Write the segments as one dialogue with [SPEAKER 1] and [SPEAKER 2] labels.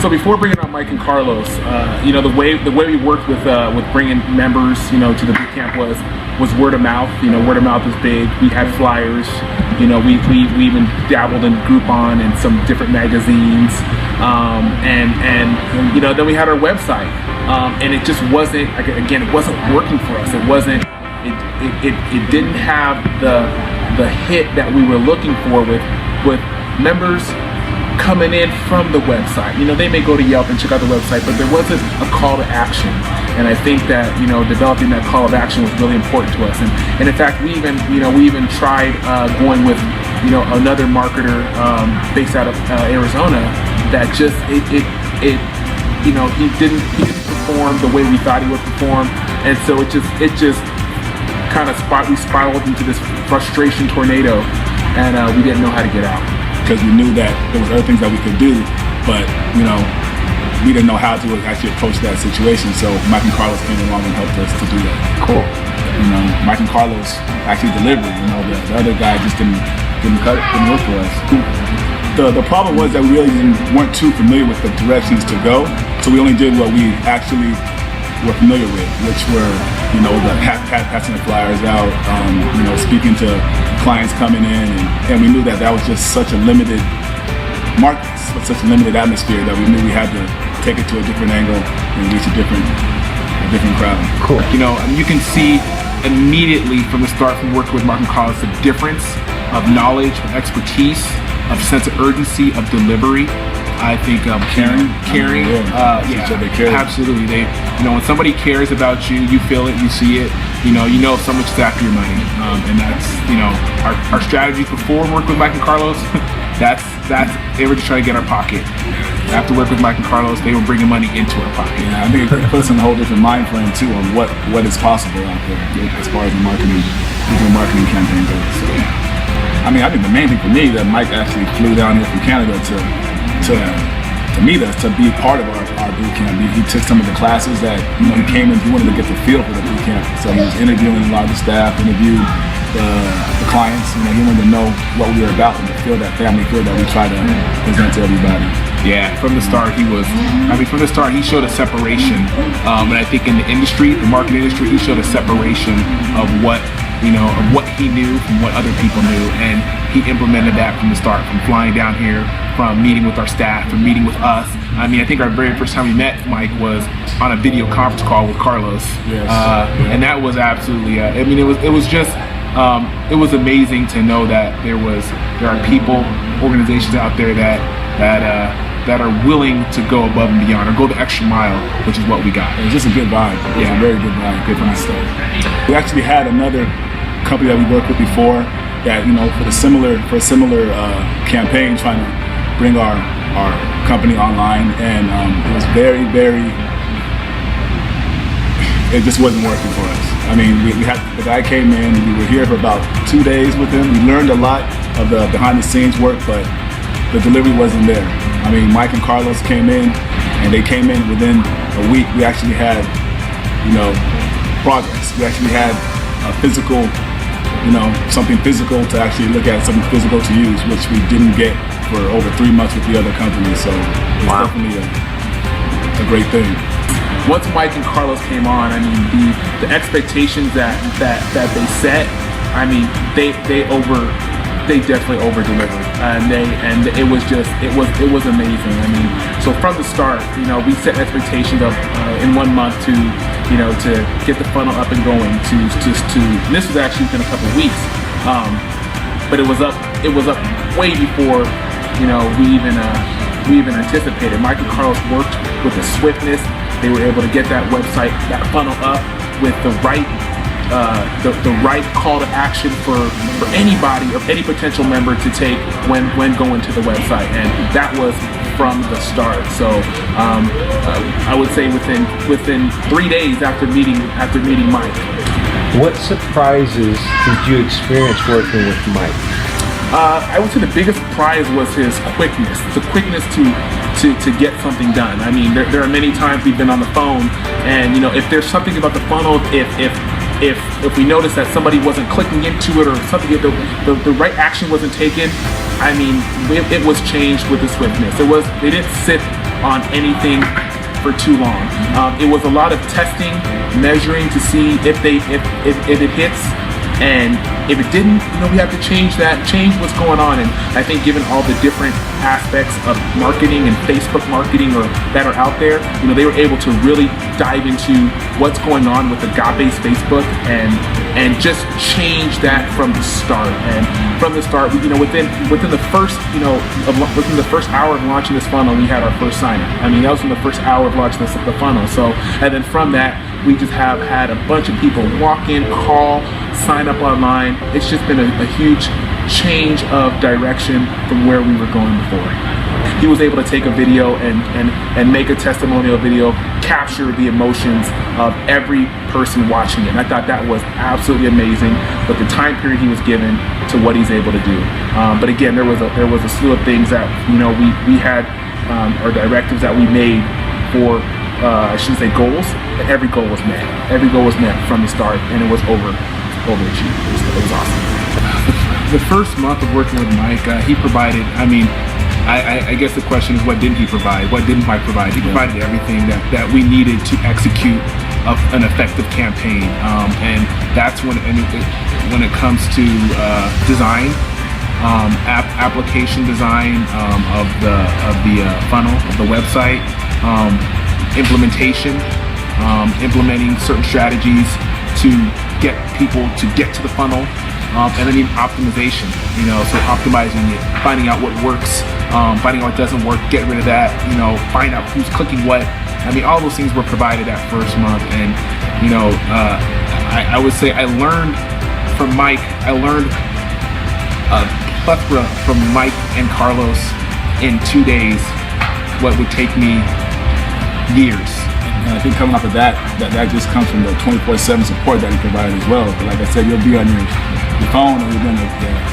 [SPEAKER 1] So before bringing on Mike and Carlos, the way we worked with bringing members, to the boot camp was word of mouth. Word of mouth was big. We had flyers. We even dabbled in Groupon and some different magazines, and then we had our website, and it just wasn't, again, it wasn't working for us. It wasn't. It didn't have the hit that we were looking for with members coming in from the website. They may go to Yelp and check out the website, but there wasn't a call to action. And I think that, developing that call of action was really important to us. And in fact, we even tried going with, another marketer based out of Arizona that just, he didn't perform the way we thought he would perform. And so it just kind of we spiraled into this frustration tornado, and we didn't know how to get out.
[SPEAKER 2] Because we knew that there was other things that we could do, but we didn't know how to actually approach that situation. So Mike and Carlos came along and helped us to do that.
[SPEAKER 1] Cool.
[SPEAKER 2] Mike and Carlos actually delivered. The other guy just didn't cut it, didn't work for us. The problem was that we really weren't too familiar with the directions to go, so we only did what we actually were familiar with, which were the passing the flyers out, speaking to clients coming in, and we knew that was just such a limited market, such a limited atmosphere, that we knew we had to take it to a different angle and reach a different crowd.
[SPEAKER 1] Cool. You can see immediately from the start, from working with Mark and Carlos, the difference of knowledge, of expertise, of sense of urgency, of delivery. I think caring. Absolutely. When somebody cares about you, you feel it, you see it. Someone's just after your money, and that's our strategy before working with Mike and Carlos. That's they were just trying to get our pocket. After working with Mike and Carlos, they were bringing money into our pocket.
[SPEAKER 2] Yeah, I think it puts us in a whole different mind frame too on what is possible out there as far as the marketing campaign goes. So, I think the main thing for me that Mike actually flew down here from Canada to meet us, to be part of our boot camp. He took some of the classes that he came in. He wanted to get the feel for the boot camp, so he was interviewing a lot of the staff, interviewed the clients. He wanted to know what we were about and feel that family feel that we try to present to everybody.
[SPEAKER 1] Yeah, from the start he showed a separation, and I think in the industry, the marketing industry, he showed a separation of what he knew from what other people knew, and he implemented that from the start, from flying down here, from meeting with our staff, from meeting with us. I think our very first time we met Mike was on a video conference call with Carlos.
[SPEAKER 2] Yes.
[SPEAKER 1] And that was absolutely, it was amazing to know that there are people, organizations out there that are willing to go above and beyond, or go the extra mile, which is what we got.
[SPEAKER 2] It was just a good vibe. It was a very good vibe. Good from the start. We actually had another company that we worked with before that, for a similar campaign, trying to bring our company online, and it was very, very, it just wasn't working for us. We had, the guy came in, we were here for about 2 days with him. We learned a lot of the behind the scenes work, but the delivery wasn't there. Mike and Carlos came in, and they came in within a week. We actually had, progress. We actually had a physical, something physical to actually look at, something physical to use, which we didn't get for over 3 months with the other companies. So it's definitely a great thing.
[SPEAKER 1] Once Mike and Carlos came on, the expectations that they set, they definitely over-delivered, and it was amazing. So from the start, we set expectations of in 1 month to get the funnel up and going. And this was actually within a couple of weeks, but it was up way before we even anticipated. Mike and Carlos worked with a swiftness. They were able to get that website, that funnel up with the right call to action for anybody or any potential member to take when going to the website, and that was from the start. So I would say within 3 days after meeting Mike.
[SPEAKER 3] What surprises did you experience working with Mike?
[SPEAKER 1] I would say the biggest surprise was his quickness, the quickness to get something done. There are many times we've been on the phone, and if there's something about the funnel, if we notice that somebody wasn't clicking into it, or something, the right action wasn't taken, it was changed with the swiftness. They didn't sit on anything for too long. It was a lot of testing, measuring to see if it hits, and if it didn't, we have to change what's going on. And I think given all the different aspects of marketing and Facebook marketing that are out there, they were able to really dive into what's going on with Agape's Facebook and just change that from the start. And from the start, within the first hour of launching this funnel, we had our first signer. I mean, that was in the first hour of launching the funnel. So, and then from that, we just have had a bunch of people walk in, call, sign up online. It's just been a huge change of direction from where we were going before. He was able to take a video and make a testimonial video, capture the emotions of every person watching it. And I thought that was absolutely amazing, but the time period he was given to what he's able to do. But again, there was a slew of things that we had, or directives that we made for I shouldn't say goals, but every goal was met. Every goal was met from the start, and it was overachieved. It was awesome. The first month of working with Mike, he provided, I guess the question is, what didn't he provide? What didn't Mike provide? He provided everything that we needed to execute an effective campaign. And that's when it comes to design, application design of the funnel, of the website, implementation, implementing certain strategies to get people to get to the funnel, and then even optimization, so optimizing it, finding out what works, finding out what doesn't work, get rid of that, find out who's clicking what. All those things were provided that first month. And I would say I learned from Mike, a plethora from Mike and Carlos in 2 days what would take me years.
[SPEAKER 2] And I think coming off of that just comes from the 24/7 support that he provided as well. But like I said, you'll be on your phone or you're on the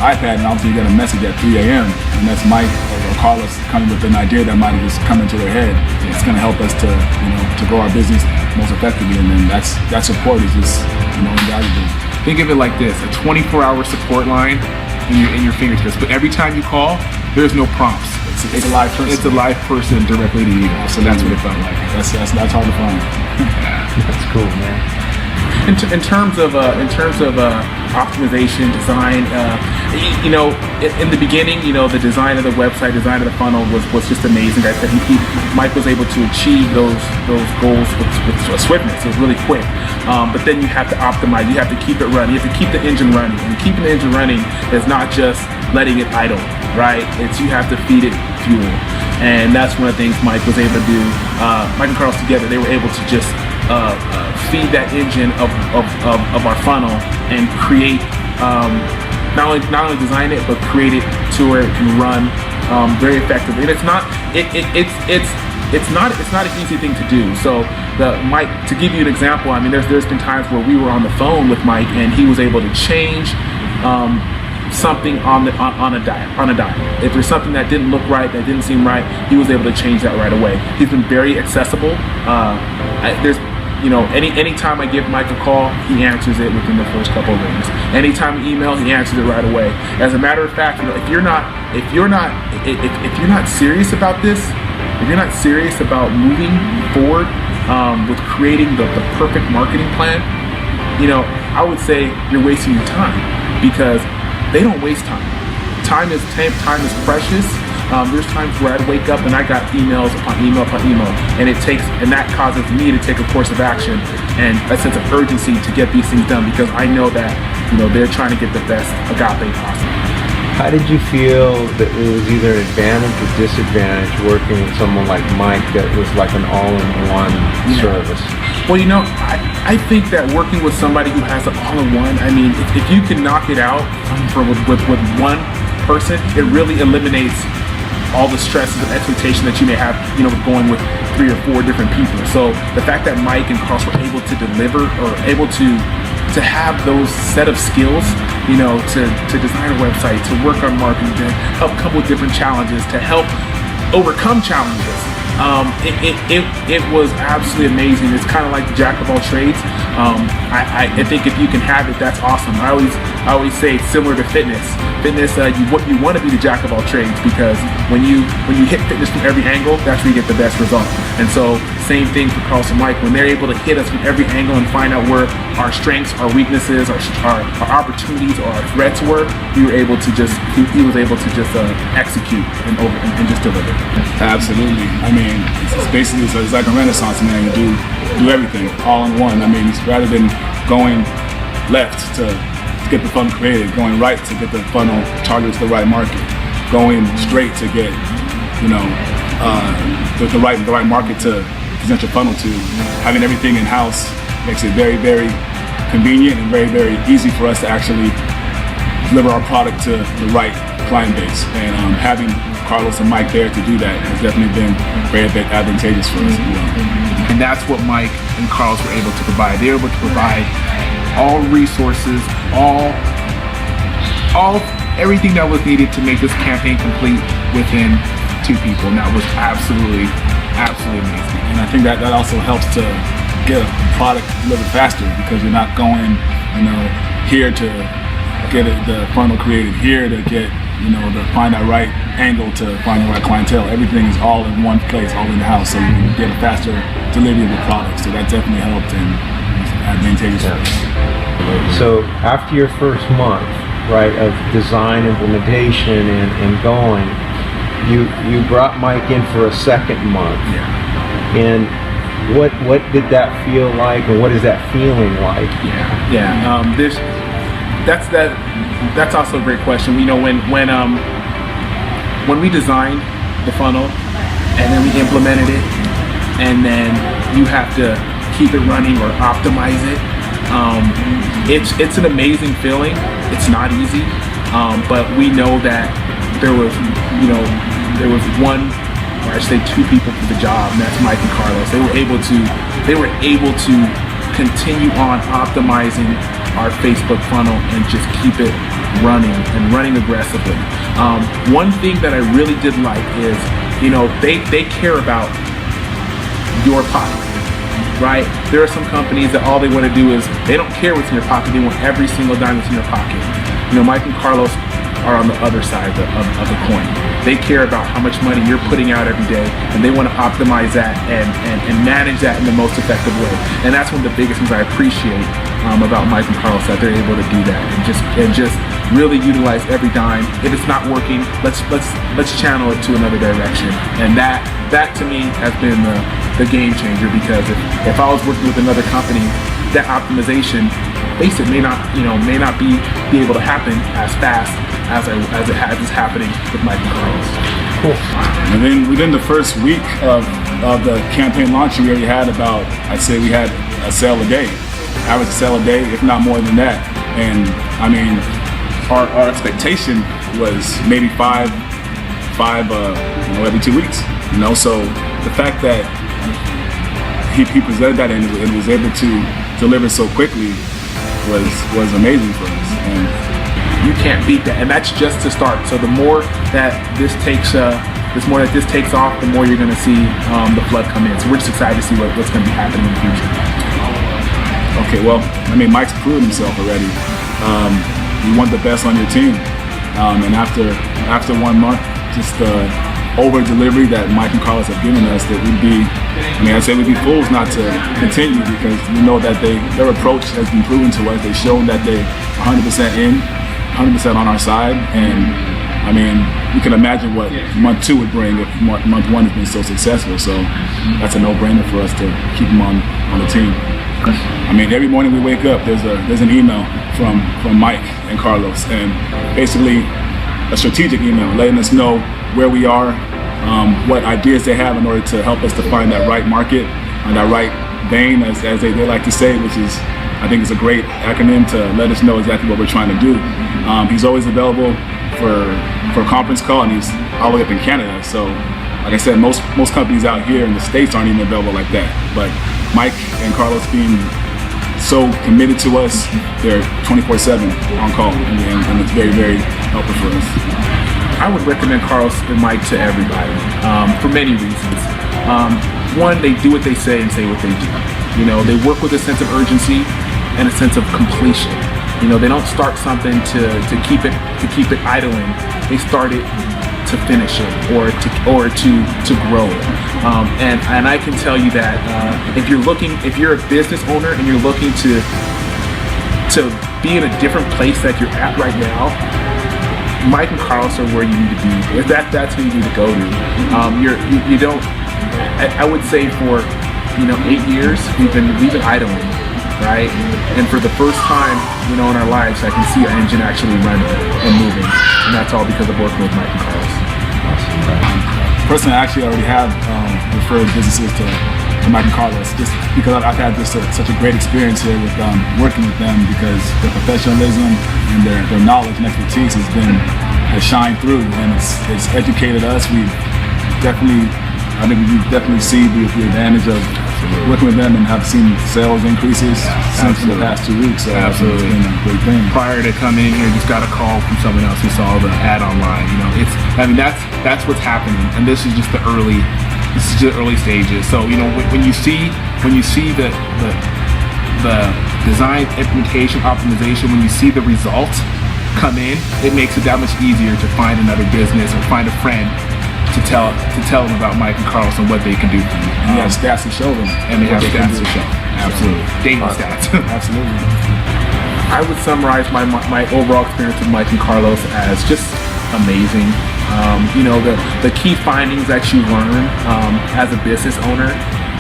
[SPEAKER 2] iPad, and obviously you get a message at 3 a.m. and that's Mike or Carlos coming with an idea that might have just come into their head. It's going to help us to grow our business most effectively, and then that support is just invaluable.
[SPEAKER 1] Think of it like this: a 24-hour support line in your fingertips. But every time you call, there's no prompts.
[SPEAKER 2] It's a live person.
[SPEAKER 1] It's a live person directly to you. So that's what it felt like.
[SPEAKER 2] That's hard to find.
[SPEAKER 3] That's cool, man.
[SPEAKER 1] In terms of optimization, design, in the beginning, the design of the website, design of the funnel was just amazing. I said Mike was able to achieve those goals with swiftness. It was really quick. But then you have to optimize. You have to keep it running. You have to keep the engine running. And keeping the engine running is not just letting it idle, right? You have to feed it fuel. And that's one of the things Mike was able to do. Mike and Carlos together, they were able to just feed that engine of our funnel and create, not only design it, but create it to where it can run very effectively. And it's not an easy thing to do. So Mike, to give you an example, there's been times where we were on the phone with Mike and he was able to change something on a dime. If there's something that didn't look right, that didn't seem right, he was able to change that right away. He's been very accessible. Anytime I give Mike a call, he answers it within the first couple of rings. Anytime I email, he answers it right away. As a matter of fact, if you're not serious about this, if you're not serious about moving forward with creating the perfect marketing plan, I would say you're wasting your time, because they don't waste time. Time is precious. There's times where I'd wake up and I got emails upon email upon email, and that causes me to take a course of action and a sense of urgency to get these things done, because I know that they're trying to get the best Agape possible.
[SPEAKER 3] How did you feel that it was either an advantage or disadvantage working with someone like Mike that was like an all-in-one service?
[SPEAKER 1] Well, I think that working with somebody who has an all-in-one, if you can knock it out with one person, it really eliminates all the stresses and expectation that you may have, with going with 3 or 4 different people. So the fact that Mike and Carlos were able to deliver, or able to have those set of skills, to design a website, to work on marketing, to help come with different challenges, to help overcome challenges. It was absolutely amazing. It's kind of like the jack of all trades. I think if you can have it, that's awesome. I I always say it's similar to fitness. Fitness, you want to be the jack of all trades, because when you hit fitness from every angle, that's where you get the best result. And so same thing for Carlos and Mike. When they're able to hit us from every angle and find out where our strengths, our weaknesses, our opportunities, or our threats were, he was able to just execute and just deliver.
[SPEAKER 2] Absolutely. I mean, it's basically it's like a Renaissance man. You do everything all in one. I mean, rather than going left to get the funnel created, going right to get the funnel targeted to the right market, going straight to get the right market to present your funnel to. Having everything in house makes it very, very convenient and very, very easy for us to actually deliver our product to the right client base. And having Carlos and Mike there to do that has definitely been very advantageous for us as well.
[SPEAKER 1] And that's what Mike and Carlos were able to provide. They were able to provide all resources, everything that was needed to make this campaign complete within 2 people. And that was absolutely amazing.
[SPEAKER 2] And I think that also helps to get a product delivered faster, because you're not going, here to get the funnel created, here to get, to find that right angle, to find the right clientele. Everything is all in one place, all in the house, so you can get a faster delivery of the product. So that definitely helped and was advantageous for us.
[SPEAKER 3] So after your first month, right, of design implementation and going, you brought Mike in for a second month.
[SPEAKER 1] Yeah.
[SPEAKER 3] And what did that feel like, and what is that feeling like?
[SPEAKER 1] That's also a great question. When we designed the funnel and then we implemented it, and then you have to keep it running or optimize it, it's an amazing feeling. It's not easy, but we know that there was one, or I should say 2 people for the job, and that's Mike and Carlos. They were able to continue on optimizing our Facebook funnel and just keep it running aggressively. One thing that I really did like is, they care about your pocket, right? There are some companies that all they want to do is, they don't care what's in your pocket, they want every single dime that's in your pocket. Mike and Carlos are on the other side of the coin. They care about how much money you're putting out every day, and they want to optimize that and manage that in the most effective way. And that's one of the biggest things I appreciate about Mike and Carlos, that they're able to do that and just really utilize every dime. If it's not working, let's channel it to another direction. And that to me has been the game changer, because if I was working with another company, that optimization, it may not be able to happen as fast as it is happening with Mike and Carlos.
[SPEAKER 3] Cool.
[SPEAKER 2] And then within the first week of the campaign launch, we already had I'd say we had a sale a day, average sale a day, if not more than that. And I mean, our expectation was maybe five every 2 weeks. So the fact that he presented that and was able to deliver so quickly was amazing for us. And
[SPEAKER 1] you can't beat that, and that's just to start. So the more that this takes off, the more you're going to see the flood come in. So we're just excited to see what's going to be happening in the future.
[SPEAKER 2] Okay, well, I mean, Mike's proven himself already. You want the best on your team, and after 1 month, just the over delivery that Mike and Carlos have given us, that we'd be fools not to continue, because we know that their approach has been proven to us. They've shown that they're 100% in, 100% on our side, and I mean, you can imagine what month 2 would bring if month 1 has been so successful. So that's a no-brainer for us to keep them on the team. I mean, every morning we wake up, there's an email from Mike and Carlos, and basically a strategic email letting us know where we are, what ideas they have in order to help us to find that right market, that right vein, as they like to say, which is, I think, is a great acronym to let us know exactly what we're trying to do. He's always available for a conference call, and he's all the way up in Canada. So, like I said, most companies out here in the States aren't even available like that. But Mike and Carlos being so committed to us, they're 24/7 on call, and it's very, very helpful for us.
[SPEAKER 1] I would recommend Carlos and Mike to everybody for many reasons. One, they do what they say and say what they do. They work with a sense of urgency and a sense of completion. You know, they don't start something to keep it idling. They start it to finish it or to grow it. And I can tell you that if you're a business owner and you're looking to be in a different place that you're at right now, Mike and Carlos are where you need to be. That's who you need to go to. You don't. I would say for 8 years we've been idling, right? And for the first time, in our lives, I can see our engine actually running and moving, and that's all because of working with Mike and Carlos.
[SPEAKER 2] Personally, I actually already have referred businesses to Mike and Carlos, just because I've had such a great experience here with working with them, because their professionalism and their knowledge and expertise has shined through, and it's educated us. I think we definitely see the advantage of working with them and have seen sales increases since the past 2 weeks. So
[SPEAKER 1] Absolutely.
[SPEAKER 2] It's been a great thing.
[SPEAKER 1] Prior to coming in here, just got a call from someone else who saw the ad online. That's what's happening, and this is just the early stages. So when you see the design, implementation, optimization, when you see the results come in, it makes it that much easier to find another business or find a friend to tell them about Mike and Carlos and what they can do for you.
[SPEAKER 2] And you have stats to show them.
[SPEAKER 1] And they have stats to show. Absolutely. Dating stats.
[SPEAKER 2] Absolutely.
[SPEAKER 1] I would summarize my overall experience with Mike and Carlos as just amazing. The key findings that you learn as a business owner.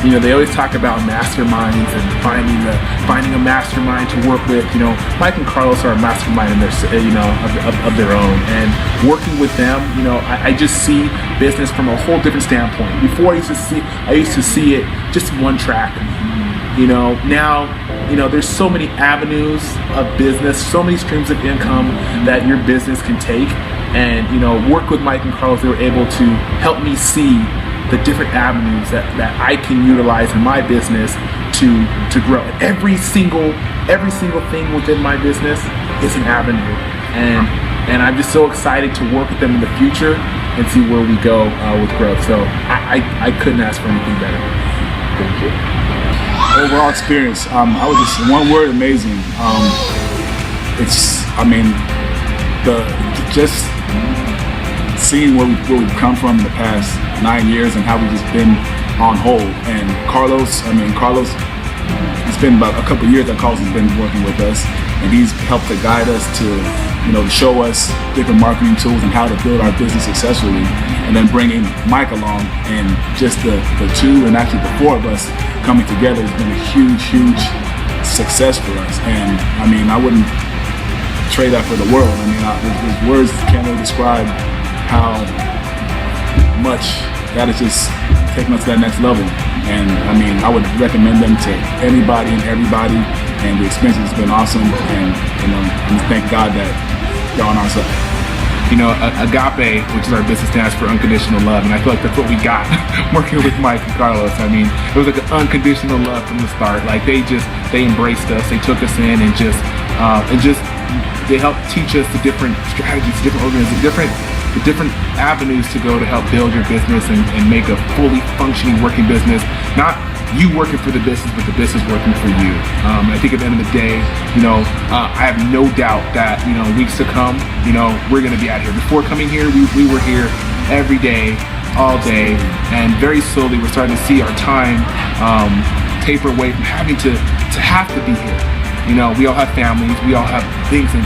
[SPEAKER 1] They always talk about masterminds and finding a mastermind to work with. Mike and Carlos are a mastermind in their of their own, and working with them, I just see business from a whole different standpoint. Before I used to see it just one track. Now there's so many avenues of business, so many streams of income that your business can take, and work with Mike and Carlos. They were able to help me see the different avenues that I can utilize in my business to grow. Every single thing within my business is an avenue, and I'm just so excited to work with them in the future and see where we go with growth. So I couldn't ask for anything better.
[SPEAKER 3] Thank you.
[SPEAKER 2] Overall experience, I would just, one word, amazing. Just seeing where we've come from in the past 9 years and how we've just been on hold. And Carlos, it's been about a couple of years that Carlos has been working with us, and he's helped to guide us to show us different marketing tools and how to build our business successfully. And then bringing Mike along, and just the two, and actually the four of us coming together has been a huge success for us. And I wouldn't trade that for the world. His words can't really describe how much that has just taken us to that next level. And I would recommend them to anybody and everybody, and the experience has been awesome. And thank God that they're on our side.
[SPEAKER 1] Agape, which is our business, stands for unconditional love, and I feel like that's what we got working with Mike and Carlos. It was like an unconditional love from the start. Like they embraced us, they took us in, and they helped teach us the different strategies, different organizations, the different avenues to go to help build your business and make a fully functioning working business. Not you working for the business, but the business working for you. I think at the end of the day, I have no doubt that, weeks to come, we're going to be out here. Before coming here, we were here every day, all day, and very slowly we're starting to see our time taper away from having to have to be here. We all have families, we all have things, and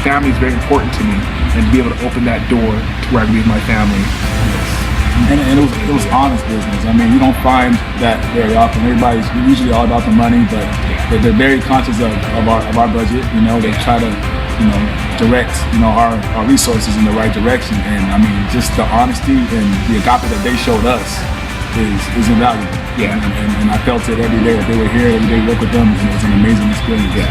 [SPEAKER 1] family is very important to me, and to be able to open that door to where I can be with my family.
[SPEAKER 2] And it was honest business. You don't find that very often. Everybody's usually all about the money, but they're very conscious of our budget. They try to direct our resources in the right direction. And just the honesty and the agape that they showed us is invaluable.
[SPEAKER 1] Yeah.
[SPEAKER 2] And I felt it every day that they were here, every day we worked with them, and it was an amazing experience.
[SPEAKER 1] Yeah.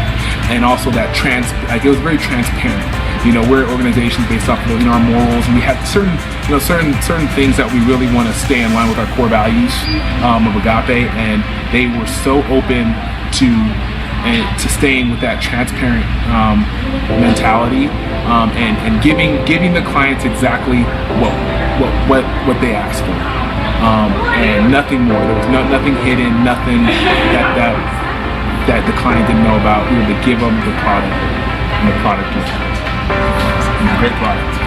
[SPEAKER 1] And also that it was very transparent. We're an organization based off of our morals, and we have certain things that we really want to stay in line with our core values of Agape, and they were so open to staying with that transparent mentality, and giving the clients exactly what they asked for, and nothing more. There was nothing hidden, nothing that the client didn't know about. We were to give them the product. and the product is great product.